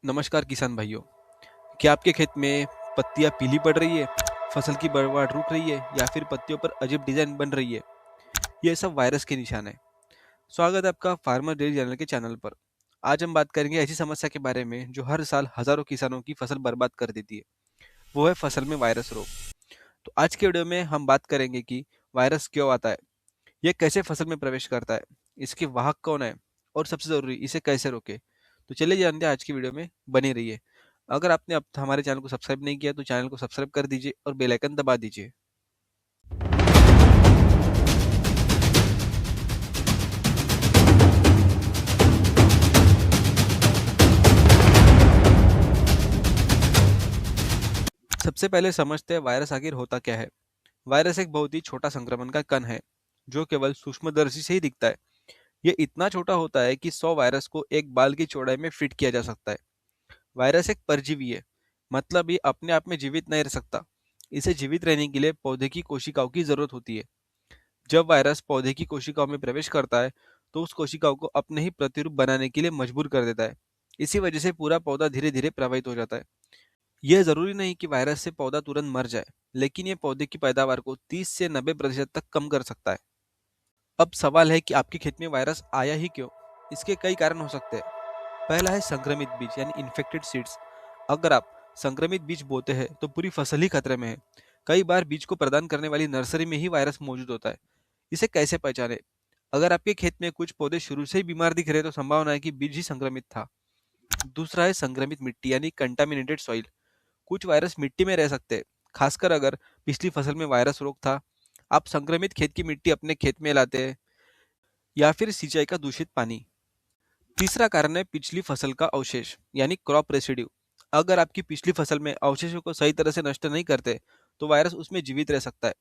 नमस्कार किसान भाइयों। क्या आपके खेत में पत्तियां पीली पड़ रही है, फसल की बढ़वाड़ रुक रही है या फिर पत्तियों पर अजीब डिजाइन बन रही है? ये सब वायरस के निशान है। स्वागत है आपका फार्मर डेली जर्नल के चैनल पर। आज हम बात करेंगे ऐसी समस्या के बारे में जो हर साल हजारों किसानों की फसल बर्बाद कर देती है। वो है फसल में वायरस रोग। तो आज के वीडियो में हम बात करेंगे कि वायरस क्यों आता है, ये कैसे फसल में प्रवेश करता है, इसके वाहक कौन है और सबसे जरूरी इसे कैसे रोके। तो चलिए जानते हैं, आज की वीडियो में बने रहिए। अगर आपने अब हमारे चैनल को सब्सक्राइब नहीं किया तो चैनल को सब्सक्राइब कर दीजिए और बेल आइकन दबा दीजिए। सबसे पहले समझते हैं वायरस आखिर होता क्या है। वायरस एक बहुत ही छोटा संक्रमण का कण है जो केवल सूक्ष्मदर्शी से ही दिखता है। ये इतना छोटा होता है कि 100 वायरस को एक बाल की चौड़ाई में फिट किया जा सकता है। वायरस एक परजीवी है, मतलब ये अपने आप में जीवित नहीं रह सकता। इसे जीवित रहने के लिए पौधे की कोशिकाओं की जरूरत होती है। जब वायरस पौधे की कोशिकाओं में प्रवेश करता है तो उस कोशिकाओं को अपने ही प्रतिरूप बनाने के लिए मजबूर कर देता है। इसी वजह से पूरा पौधा धीरे धीरे प्रभावित हो जाता है। यह जरूरी नहीं कि वायरस से पौधा तुरंत मर जाए, लेकिन यह पौधे की पैदावार को 30 से 90% तक कम कर सकता है। अब सवाल है कि आपके खेत में वायरस आया ही क्यों? इसके कई कारण हो सकते हैं। पहला है संक्रमित बीज यानी इन्फेक्टेड सीड्स। अगर आप संक्रमित बीज बोते हैं तो पूरी फसल ही खतरे में है। कई बार बीज को प्रदान करने वाली नर्सरी में ही वायरस मौजूद होता है। इसे कैसे पहचाने? अगर आपके खेत में कुछ पौधे शुरू से ही बीमार दिख रहे तो संभावना है कि बीज ही संक्रमित था। दूसरा है संक्रमित मिट्टी यानी कंटामिनेटेड सॉइल। कुछ वायरस मिट्टी में रह सकते हैं, खासकर अगर पिछली फसल में वायरस रोग था। आप संक्रमित खेत की मिट्टी अपने खेत में लाते हैं या फिर सिंचाई का दूषित पानी। तीसरा कारण है पिछली फसल का अवशेष यानी क्रॉप रेसिड्यू। अगर आपकी पिछली फसल में अवशेषों को सही तरह से नष्ट नहीं करते तो वायरस उसमें जीवित रह सकता है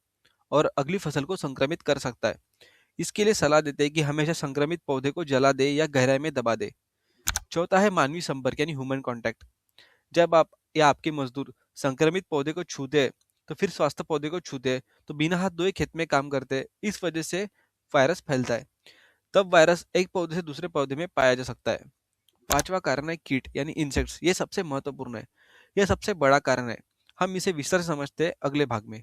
और अगली फसल को संक्रमित कर सकता है। इसके लिए सलाह देते हैं कि हमेशा संक्रमित पौधे को जला दे या गहराई में दबा दे। चौथा है मानवीय संपर्क यानी ह्यूमन कांटेक्ट। जब आप या आपके मजदूर संक्रमित पौधे को छूते हैं तो फिर स्वास्थ्य पौधे को छूते हैं तो बिना हाथ धोए खेत में काम करते हैं। इस वजह से वायरस फैलता है। तब वायरस एक पौधे से दूसरे पौधे में पाया जा सकता है। पांचवा कारण है कीट यानी इंसेक्ट्स। ये सबसे महत्वपूर्ण है, यह सबसे बड़ा कारण है। हम इसे विस्तार से समझते हैं अगले भाग में।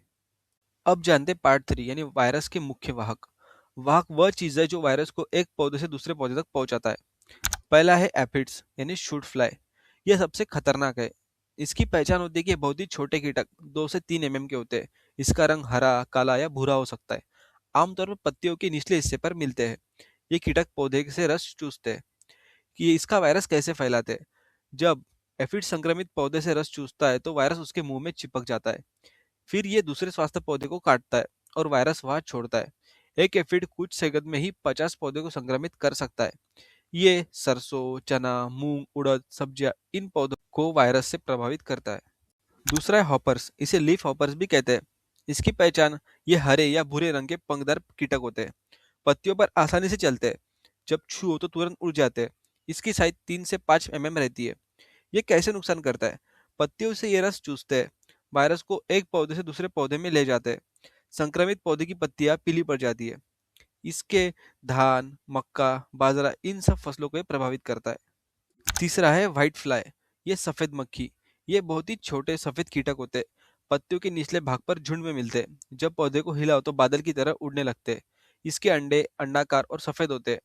अब जानते हैं पार्ट 3 यानी वायरस के मुख्य वाहक। वाहक वह चीज है जो वायरस को एक पौधे से दूसरे पौधे तक पहुंचाता है। पहला है एफिड्स यानी शूट फ्लाई। यह सबसे खतरनाक है। इसकी पहचान होती है कि ये बहुत ही छोटे कीटक 2 से 3 mm के होते हैं। इसका रंग हरा, काला या भूरा हो सकता है। आमतौर पर पत्तियों के निचले हिस्से पर मिलते हैं। ये कीटक पौधे से रस चूसते हैं। कि इसका वायरस कैसे फैलाते हैं? जब एफिड संक्रमित पौधे से रस चूसता है तो वायरस उसके मुंह में चिपक जाता है। फिर ये दूसरे स्वास्थ्य पौधे को काटता है और वायरस वहां छोड़ता है। एक एफिड कुछ सेकंड में ही 50 पौधे को संक्रमित कर सकता है। ये सरसों, चना, मूंग, उड़द, सब्जियां इन पौधों को वायरस से प्रभावित करता है। दूसरा है हॉपर्स, इसे लीफ हॉपर्स भी कहते हैं। इसकी पहचान, ये हरे या भूरे रंग के पंखदार कीटक होते हैं। पत्तियों पर आसानी से चलते हैं। जब छुओ तो तुरंत उड़ जाते हैं। इसकी साइज 3 से 5 mm रहती है। ये कैसे नुकसान करता है? पत्तियों से ये रस चूसते हैं, वायरस को एक पौधे से दूसरे पौधे में ले जाते हैं। संक्रमित पौधे की पत्तियां पीली पड़ जाती है। इसके धान, मक्का, बाजरा इन सब फसलों को ये प्रभावित करता है। तीसरा है व्हाइट फ्लाई, ये सफेद मक्खी। ये बहुत ही छोटे सफेद कीटक होते हैं। पत्तियों के निचले भाग पर झुंड में मिलते हैं। जब पौधे को हिलाओ तो बादल की तरह उड़ने लगते हैं। इसके अंडे अंडाकार और सफेद होते हैं।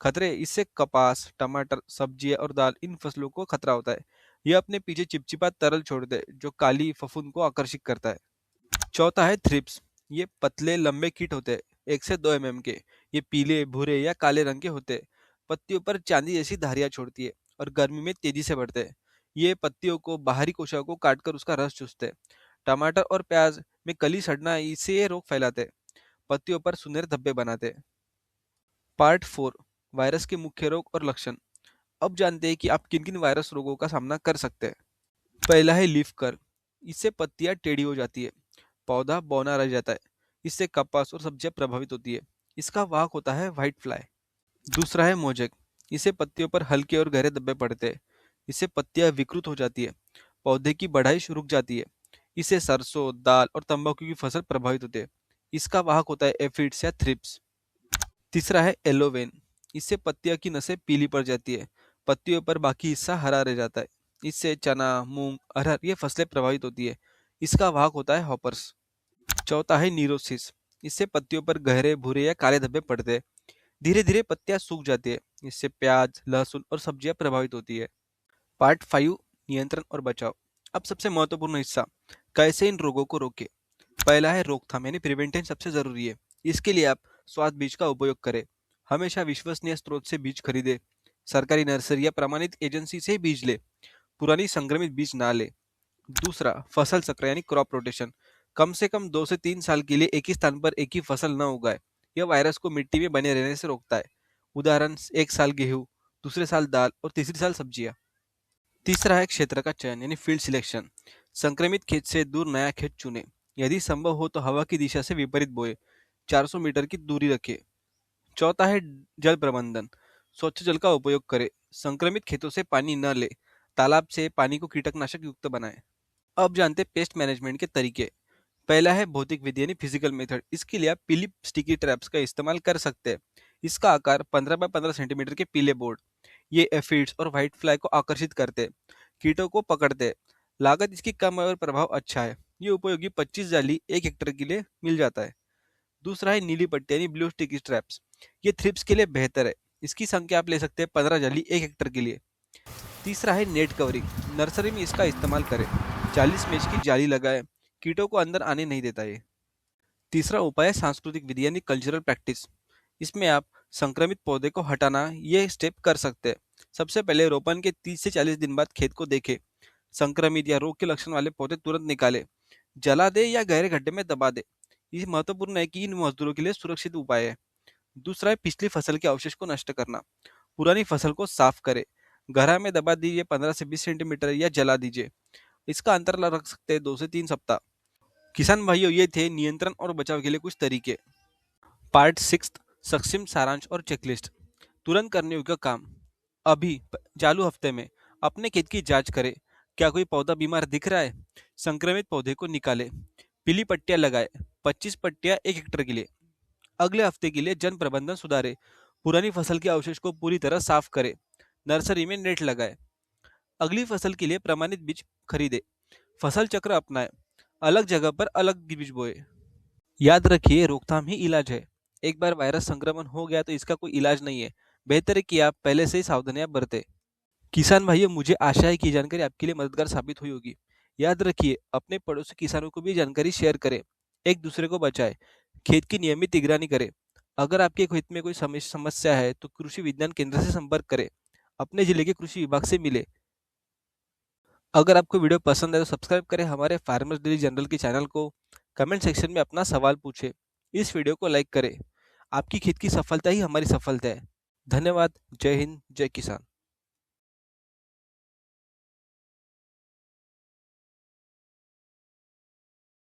खतरे, इससे कपास, टमाटर, सब्जियां और दाल इन फसलों को खतरा होता है। यह अपने पीछे चिपचिपा तरल छोड़ते हैं जो काली फफूंद को आकर्षित करता है। चौथा है थ्रिप्स। ये पतले लंबे कीट होते हैं, 1 से 2 mm के। ये पीले, भूरे या काले रंग के होते हैं। पत्तियों पर चांदी जैसी धारियां छोड़ती है और गर्मी में तेजी से बढ़ते हैं। ये पत्तियों को बाहरी कोशिकाओं को काटकर उसका रस चूसते हैं। टमाटर और प्याज में कली सड़ना, इससे ये रोग फैलाते हैं। पत्तियों पर सुनहरे धब्बे बनाते हैं। पार्ट 4, वायरस के मुख्य रोग और लक्षण। अब जानते हैं कि आप किन किन वायरस रोगों का सामना कर सकते हैं। पहला है लीफ कर्ल। इससे पत्तियां टेढ़ी हो जाती है, पौधा बौना रह जाता है। इससे कपास और सब्जियां प्रभावित होती है। इसका वाहक होता है व्हाइट फ्लाई। दूसरा है मोजेक। इससे पत्तियों पर हल्के और गहरे धब्बे पड़ते हैं। इससे पत्तियां विकृत हो जाती है, पौधे की बढ़ाई रुक जाती है। इससे सरसों, दाल और तंबाकू की फसल प्रभावित होती है। इसका वाहक होता है एफिड्स या थ्रिप्स। तीसरा है एलोवेन। इससे पत्तियों की नसें पीली पड़ जाती है, पत्तियों पर बाकी हिस्सा हरा रह जाता है। इससे चना, मूंग, अरहर ये फसलें प्रभावित होती है। इसका वाहक होता है हॉपर्स। चौथा है नीरोसिस। इससे पत्तियों पर गहरे भूरे या काले धब्बे पड़ते हैं। धीरे धीरे पत्तियां सूख जाती है। इससे प्याज, लहसुन और सब्जियां प्रभावित होती है। पार्ट 5, नियंत्रण और बचाव। अब सबसे महत्वपूर्ण हिस्सा, कैसे इन रोगों को रोके। पहला है रोकथाम यानी प्रिवेंशन सबसे जरूरी है। इसके लिए आप स्वाद बीज का उपयोग करें। हमेशा विश्वसनीय स्रोत से बीज खरीदे। सरकारी नर्सरी या प्रमाणित एजेंसी से ही बीज ले। पुरानी संक्रमित बीज ना ले। दूसरा, फसल चक्र यानी क्रॉप रोटेशन। कम से कम 2 से 3 साल के लिए एक ही स्थान पर एक ही फसल न उगाए। यह वायरस को मिट्टी में बने रहने से रोकता है। उदाहरण, एक साल गेहूं, दूसरे साल दाल और तीसरी साल सब्जियां। तीसरा है क्षेत्र का चयन यानी फील्ड सिलेक्शन। संक्रमित खेत से दूर नया खेत चुने। यदि संभव हो तो हवा की दिशा से विपरीत बोए। 400 मीटर की दूरी रखें। चौथा है जल प्रबंधन। स्वच्छ जल का उपयोग करें। संक्रमित खेतों से पानी न ले। तालाब से पानी को कीटनाशक युक्त बनाएं। अब जानते हैं पेस्ट मैनेजमेंट के तरीके। पहला है भौतिक विधि यानी फिजिकल मेथड। इसके लिए आप पीली स्टिकी ट्रैप्स का इस्तेमाल कर सकते हैं। इसका आकार 15 बाय 15 सेंटीमीटर के पीले बोर्ड। ये एफिड्स और व्हाइट फ्लाई को आकर्षित करते हैं, कीटों को पकड़ते हैं। लागत इसकी कम है और प्रभाव अच्छा है। ये उपयोगी 25 जाली 1 हेक्टेयर के लिए मिल जाता है। दूसरा है नीली पट्टी यानी ब्लू स्टिकी ट्रैप्स। ये थ्रिप्स के लिए बेहतर है। इसकी संख्या आप ले सकते हैं 15 जाली 1 हेक्टेयर के लिए। तीसरा है नेट कवरिंग। नर्सरी में इसका इस्तेमाल करें। 40 मेज की जाली लगाएं। कीटों को अंदर आने नहीं देता ये। तीसरा उपाय है सांस्कृतिक विधि यानी कल्चरल प्रैक्टिस। इसमें आप संक्रमित पौधे को हटाना ये स्टेप कर सकते हैं। सबसे पहले रोपण के 30 से 40 दिन बाद खेत को देखें। संक्रमित या रोग के लक्षण वाले पौधे तुरंत निकाले, जला दे या गहरे गड्ढे में दबा दे। ये महत्वपूर्ण है कि इन मजदूरों के लिए सुरक्षित उपाय है। दूसरा है पिछली फसल के अवशेष को नष्ट करना। पुरानी फसल को साफ करें। गहरा में दबा दीजिए 15 से 20 सेंटीमीटर या जला दीजिए। इसका अंतर रख सकते हैं 2 से 3 सप्ताह। किसान भाइयों, ये थे नियंत्रण और बचाव के लिए कुछ तरीके। पार्ट 6, संक्षिप्त सारांश और चेकलिस्ट। तुरंत करने योग्य काम। अभी चालू हफ्ते में अपने खेत की जांच करें। क्या कोई पौधा बीमार दिख रहा है? संक्रमित पौधे को निकालें। पीली पट्टियां लगाएं। 25 पट्टियां 1 हेक्टेयर के लिए। अगले हफ्ते के लिए जन प्रबंधन सुधारें। पुरानी फसल के अवशेष को पूरी तरह साफ करें। नर्सरी में नेट लगाएं। अगली फसल के लिए प्रमाणित बीज खरीदें। फसल चक्र अपनाएं। अलग जगह पर अलग बीज बोए। याद रखिए, रोकथाम ही इलाज है। एक बार वायरस संक्रमण हो गया तो इसका कोई इलाज नहीं है। बेहतर है कि आप पहले से ही सावधानियां बरतें। किसान भाइयों, मुझे आशा है कि जानकारी आपके लिए मददगार साबित हुई होगी। याद रखिए, अपने पड़ोसी किसानों को भी जानकारी शेयर करें। एक दूसरे को बचाएं। खेत की नियमित निगरानी करें। अगर आपके खेत में कोई समस्या है तो कृषि विज्ञान केंद्र से संपर्क करें। अपने जिले के कृषि विभाग से मिले। अगर आपको वीडियो पसंद है तो सब्सक्राइब करें हमारे फार्मर्स डेली जनरल के चैनल को। कमेंट सेक्शन में अपना सवाल पूछें। इस वीडियो को लाइक करें। आपकी खेत की सफलता ही हमारी सफलता है। धन्यवाद। जय हिंद, जय किसान।